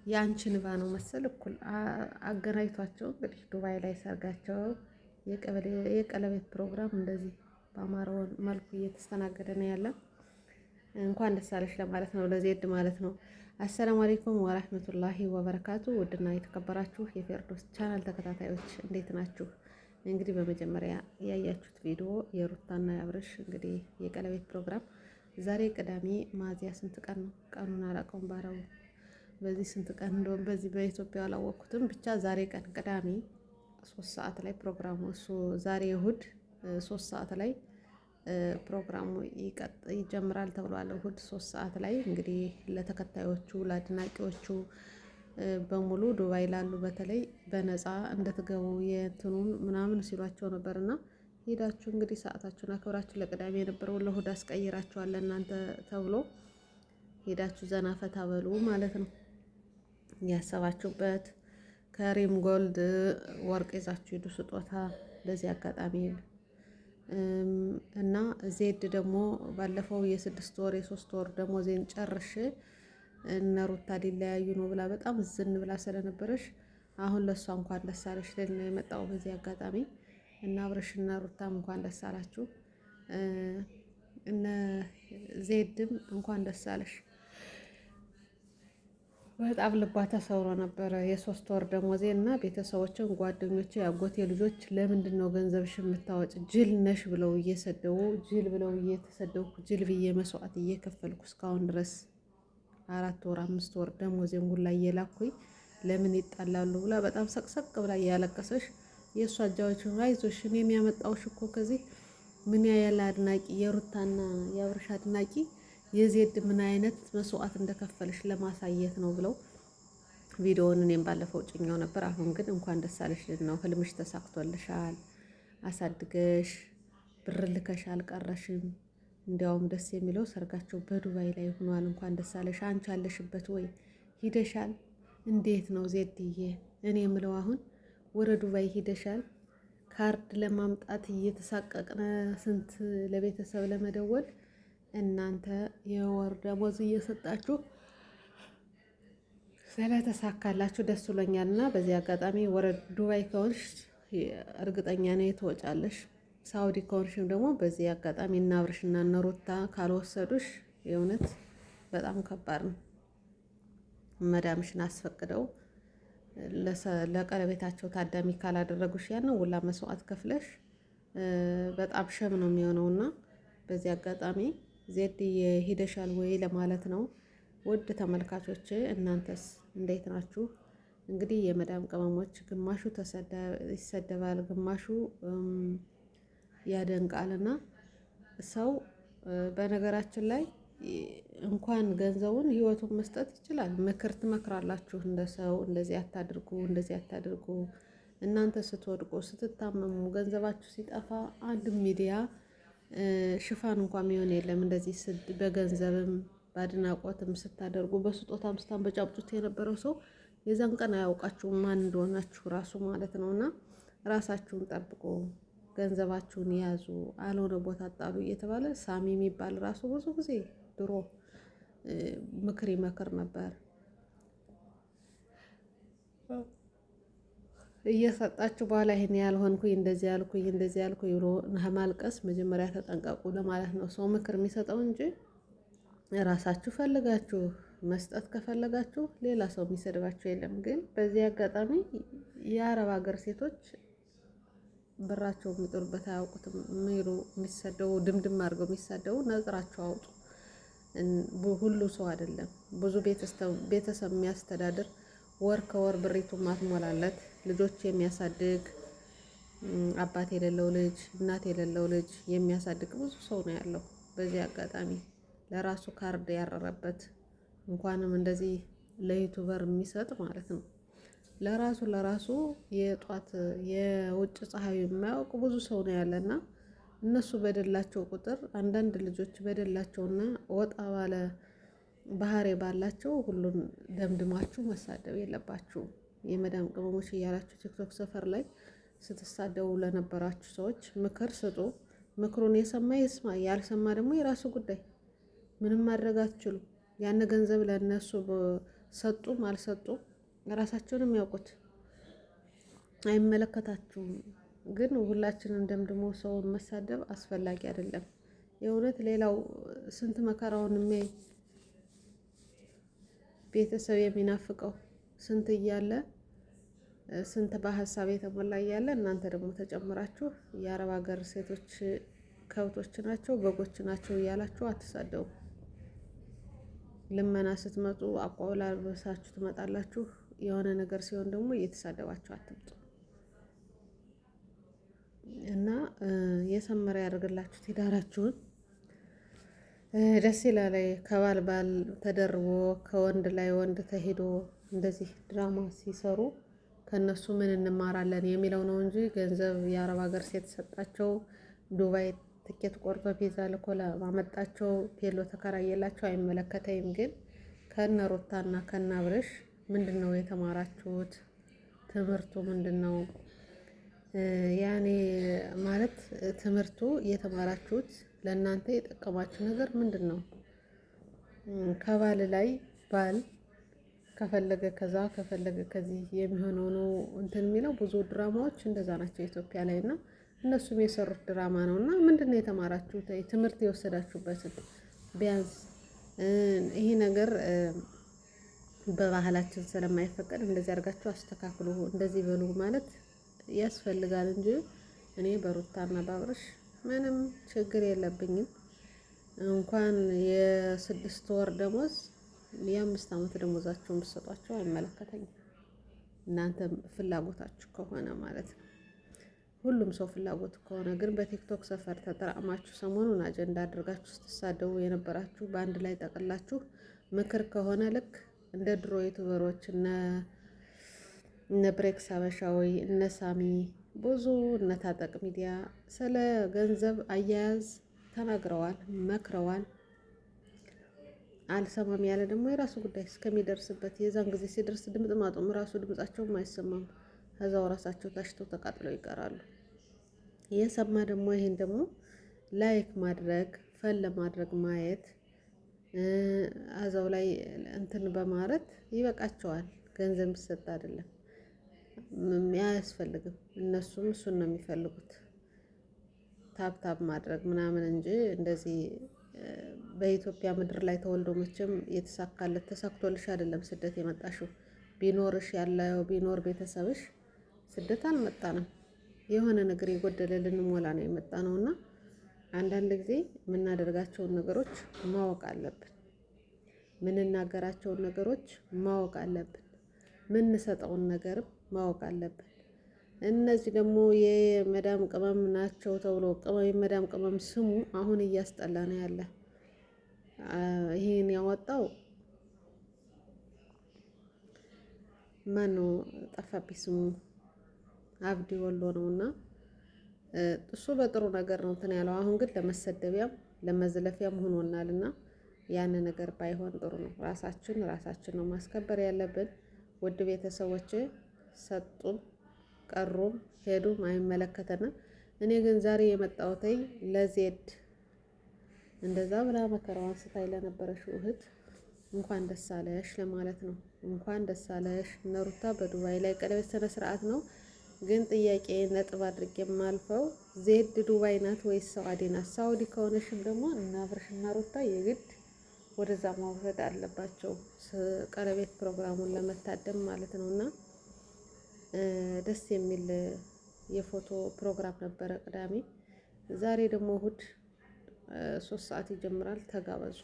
የአንቺ ንባ ነው መሰል እኩል አገናኝቷቸው እንግዲህ ዱባይ ላይ ሰርጋቸው የቀለበት ፕሮግራም እንደዚህ በአማረው መልኩ እየተስተናገደ ነው ያለ። እንኳን ደስ አለሽ ለማለት ነው ለዜድ ማለት ነው። አሰላሙ አለይኩም ወራህመቱላሂ ወበረካቱ። ውድና የተከበራችሁ የፌርዶስ ቻናል ተከታታዮች እንዴት ናችሁ? እንግዲህ በመጀመሪያ ያያችሁት ቪዲዮ የሩታና የአብርሽ እንግዲህ የቀለበት ፕሮግራም ዛሬ ቅዳሜ ሚያዝያ ስንት ቀን ነው? ቀኑን አላውቀውም። ባረቡ በዚህ ስንት ቀን እንደውም በዚህ በኢትዮጵያ አላወቅኩትም። ብቻ ዛሬ ቀን ቅዳሜ 3 ሰዓት ላይ ፕሮግራሙ እሱ ዛሬ እሁድ 3 ሰዓት ላይ ፕሮግራሙ ይጀምራል ተብሏል። እሁድ 3 ሰዓት ላይ እንግዲህ ለተከታዮቹ ለአድናቂዎቹ በሙሉ ዱባይ ላሉ በተለይ በነፃ እንድትገቡ የእንትኑን ምናምን ሲሏቸው ነበርና ሄዳችሁ እንግዲህ ሰዓታችሁን አክብራችሁ ለቅዳሜ የነበረውን ለእሁድ አስቀይራችኋል እናንተ ተብሎ ሄዳችሁ ዘና ፈታ በሉ ማለት ነው። ያሰባችሁበት ከሪም ጎልድ ወርቅ ይዛችሁ ሂዱ ስጦታ ለዚህ አጋጣሚ እና ዜድ ደግሞ ባለፈው የ6 ወር የ3 ወር ደሞዜን ጨርሼ እነ ሩታ ሊለያዩ ነው ብላ በጣም ዝን ብላ ስለነበረሽ አሁን ለሷ እንኳን ደስ አለሽ ልል ነው የመጣው በዚህ አጋጣሚ እና አብርሽና ሩታም እንኳን ደስ አላችሁ። እነ ዜድም እንኳን ደስ አለሽ። በጣም ልቧ ተሰብሮ ነበረ። የ3 ወር ደሞዜ እና ቤተሰቦችን ጓደኞቼ ያጎቴ ልጆች ለምንድን ነው ገንዘብሽ የምታወጭ ጅል ነሽ ብለው እየሰደቡ ጅል ብለው እየተሰደብኩ ጅል ብዬ መስዋዕት እየከፈልኩ እስካሁን ድረስ 4 ወር 5 ወር ደሞዜን ሁላ እየላኩኝ ለምን ይጣላሉ ብላ በጣም ሰቅሰቅ ብላ እያለቀሰሽ የእሷ አጃዎች አይዞሽ እኔ የሚያመጣውሽ እኮ ከዚህ ምን ያያለ አድናቂ የሩታና የአብርሽ አድናቂ የዜድ ምን አይነት መስዋዕት እንደከፈልሽ ለማሳየት ነው ብለው ቪዲዮውን እኔም ባለፈው ጭኛው ነበር። አሁን ግን እንኳን ደስ አለሽ ነው ህልምሽ ተሳክቶልሻል። አሳድገሽ ብር ልከሽ አልቀረሽም። እንዲያውም ደስ የሚለው ሰርጋቸው በዱባይ ላይ ሆኗል። እንኳን ደስ አለሽ። አንቺ አለሽበት ወይ ሂደሻል? እንዴት ነው ዜድዬ? እኔ የምለው አሁን ወደ ዱባይ ሂደሻል? ካርድ ለማምጣት እየተሳቀቅነ ስንት ለቤተሰብ ለመደወል እናንተ የወር ደሞዝ እየሰጣችሁ ስለተሳካላችሁ ደስ ብሎኛል። እና በዚህ አጋጣሚ ወደ ዱባይ ከሆንሽ እርግጠኛ ነኝ ትወጫለሽ። ሳውዲ ከሆንሽም ደግሞ በዚህ አጋጣሚ እና አብርሽና እነ ሩታ ካልወሰዱሽ የእውነት በጣም ከባድ ነው። መዳምሽን አስፈቅደው ለቀለቤታቸው ታዳሚ ካላደረጉሽ ያንን ሁላ መስዋዕት ከፍለሽ በጣም ሸም ነው የሚሆነውና በዚህ አጋጣሚ ዜድ ሂደሻል ወይ ለማለት ነው። ውድ ተመልካቾች እናንተስ እንዴት ናችሁ? እንግዲህ የመዳም ቅመሞች ግማሹ ይሰደባል፣ ግማሹ ያደንቃልና ሰው በነገራችን ላይ እንኳን ገንዘቡን ህይወቱን መስጠት ይችላል። ምክር ትመክራላችሁ እንደ ሰው እንደዚህ አታድርጉ፣ እንደዚህ አታድርጉ። እናንተ ስትወድቁ ስትታመሙ ገንዘባችሁ ሲጠፋ አንድ ሚዲያ ሽፋን እንኳን የሚሆን የለም። እንደዚህ በገንዘብም በአድናቆትም ስታደርጉ በስጦታም ስታንበጫብጩት የነበረው ሰው የዛን ቀን አያውቃችሁም ማን እንደሆናችሁ ራሱ ማለት ነው። እና ራሳችሁን ጠብቁ፣ ገንዘባችሁን ያዙ፣ አልሆነ ቦታ አጣሉ እየተባለ ሳሚ የሚባል ራሱ ብዙ ጊዜ ድሮ ምክር ይመክር ነበር። እየሰጣችሁ በኋላ ይሄን ያልሆንኩኝ እንደዚህ ያልኩኝ እንደዚህ ያልኩኝ ብሎ ማልቀስ መጀመሪያ ተጠንቀቁ ለማለት ነው ሰው ምክር የሚሰጠው እንጂ ራሳችሁ ፈልጋችሁ መስጠት ከፈለጋችሁ ሌላ ሰው የሚሰድባችሁ የለም። ግን በዚህ አጋጣሚ የአረብ ሀገር ሴቶች ብራቸው የሚጥሉበት አያውቁትም። የሚሰደው ድምድም አድርገው የሚሰደው ነግራችሁ አውጡ። ሁሉ ሰው አይደለም። ብዙ ቤተሰብ የሚያስተዳድር ወር ከወር ብሪቱ ማትሞላለት ልጆች የሚያሳድግ አባት የሌለው ልጅ እናት የሌለው ልጅ የሚያሳድግ ብዙ ሰው ነው ያለው። በዚህ አጋጣሚ ለራሱ ካርድ ያረረበት እንኳንም እንደዚህ ለዩቱበር የሚሰጥ ማለት ነው። ለራሱ የጧት የውጭ ፀሐይ የማያውቅ ብዙ ሰው ነው ያለና እነሱ በደላቸው ቁጥር አንዳንድ ልጆች በደላቸውና ወጣ ባለ ባህሪ ባላቸው ሁሉን ደምድማችሁ መሳደብ የለባችሁም። የመዳም ቅመሞች እያላችሁ ቲክቶክ ሰፈር ላይ ስትሳደቡ ለነበራችሁ ሰዎች ምክር ስጡ። ምክሩን የሰማ ይስማ፣ ያልሰማ ደግሞ የራሱ ጉዳይ። ምንም ማድረግ አትችሉ። ያን ገንዘብ ለነሱ ሰጡም አልሰጡም ራሳቸውን የሚያውቁት አይመለከታችሁም። ግን ሁላችንም ደምድሞ ሰውን መሳደብ አስፈላጊ አይደለም። የእውነት ሌላው ስንት መከራውን የሚያይ ቤተሰብ የሚናፍቀው ስንት እያለ ስንት በሀሳብ የተሞላ እያለ እናንተ ደግሞ ተጨምራችሁ የአረብ ሀገር ሴቶች ከብቶች ናቸው በጎች ናቸው እያላችሁ አትሳደቡ። ልመና ስትመጡ አቆላልበሳችሁ ትመጣላችሁ። የሆነ ነገር ሲሆን ደግሞ እየተሳደባችሁ አትምጡ እና የሰመረ ያደርግላችሁ ትዳራችሁን። ደስ ይላል። ከባል ባል ተደርቦ ከወንድ ላይ ወንድ ተሄዶ እንደዚህ ድራማ ሲሰሩ ከነሱ ምን እንማራለን የሚለው ነው እንጂ ገንዘብ የአረብ ሀገር ሴት ሰጣቸው፣ ዱባይ ትኬት ቆርጦ ቪዛ ልኮ ለማመጣቸው ፔሎ ተከራየላቸው አይመለከተኝም። ግን ከነ ሩታና ከነ አብርሽ ምንድነው የተማራችሁት? ትምህርቱ ምንድነው? ያኔ ማለት ትምህርቱ የተማራችሁት ለእናንተ የጠቀማችሁ ነገር ምንድነው? ከባል ላይ ባል ከፈለገ ከዛ ከፈለገ ከዚህ የሚሆነው ነው እንትን የሚለው ብዙ ድራማዎች እንደዛ ናቸው ኢትዮጵያ ላይ እና እነሱም የሰሩት ድራማ ነው። እና ምንድነው የተማራችሁት? ትምህርት የወሰዳችሁበትን ቢያንስ ይሄ ነገር በባህላችን ስለማይፈቀድ እንደዚህ አድርጋችሁ አስተካክሉ እንደዚህ በሉ ማለት ያስፈልጋል እንጂ እኔ በሩታና በአብርሽ ምንም ችግር የለብኝም። እንኳን የ6 ወር ደሞዝ የ5 ዓመት ደሞዛቸውን ብትሰጧቸው አይመለከተኝም። እናንተ ፍላጎታችሁ ከሆነ ማለት ነው። ሁሉም ሰው ፍላጎት ከሆነ ግን በቲክቶክ ሰፈር ተጠራማችሁ ሰሞኑን አጀንዳ አድርጋችሁ ስትሳደቡ የነበራችሁ በአንድ ላይ ጠቅላችሁ ምክር ከሆነ ልክ እንደ ድሮ ዩቱበሮች እነ ብሬክስ አበሻዊ እነ ሳሚ ብዙ እነ ታጠቅ ሚዲያ ስለ ገንዘብ አያያዝ ተናግረዋል፣ መክረዋል። አልሰማም ያለ ደግሞ የራሱ ጉዳይ እስከሚደርስበት የዛን ጊዜ ሲደርስ ድምጥማጡም ራሱ ድምጻቸውም አይሰማም። ከዛው ራሳቸው ታሽተው ተቃጥለው ይቀራሉ። የሰማ ደግሞ ይሄን ደግሞ ላይክ ማድረግ ፈን ለማድረግ ማየት አዛው ላይ እንትን በማለት ይበቃቸዋል። ገንዘብ የሚሰጥ አይደለም አያስፈልግም። እነሱም እሱን ነው የሚፈልጉት ታብታብ ማድረግ ምናምን እንጂ እንደዚህ በኢትዮጵያ ምድር ላይ ተወልዶ መቼም የተሳካለት ተሳክቶልሽ አይደለም ስደት የመጣሽው። ቢኖርሽ ያለው ቢኖር ቤተሰብሽ ስደት አልመጣንም። የሆነ ነገር የጎደለ ልንሞላ ነው የመጣ ነውና አንዳንድ ጊዜ የምናደርጋቸውን ነገሮች ማወቅ አለብን። ምንናገራቸውን ነገሮች ማወቅ አለብን። ምንሰጠውን ነገርም ማወቅ አለብን። እነዚህ ደግሞ የመዳም ቅመም ናቸው ተብሎ የመዳም ቅመም ስሙ አሁን እያስጠላ ነው ያለ። ይሄን ያወጣው ማነው? ጠፋብኝ ስሙ። አብዲ ወሎ ነውና እሱ በጥሩ ነገር ነው እንትን ያለው። አሁን ግን ለመሰደቢያም ለመዝለፊያም ሆኖናልና ያን ነገር ባይሆን ጥሩ ነው። ራሳችን ነው ማስከበር ያለብን። ውድ ቤተሰቦች ሰጡም ቀሩም ሄዱም አይመለከተንም። እኔ ግን ዛሬ የመጣሁት ለዜድ እንደዛ ብላ መከራዋን ስታይ ለነበረሽው እህት እንኳን ደስ አለሽ ለማለት ነው። እንኳን ደስ አለሽ። እነ ሩታ በዱባይ ላይ ቀለበት ስነ ስርዓት ነው። ግን ጥያቄ ነጥብ አድርጌ የማልፈው ዜድ ዱባይ ናት ወይስ ሳውዲ ናት? ሳውዲ ከሆነሽም ደግሞ እና አብርሽና ሩታ የግድ ወደዛ ማውረድ አለባቸው ቀለበት ፕሮግራሙን ለመታደም ማለት ነውና ደስ የሚል የፎቶ ፕሮግራም ነበረ ቅዳሜ። ዛሬ ደግሞ እሁድ 3 ሰዓት ይጀምራል። ተጋበዙ።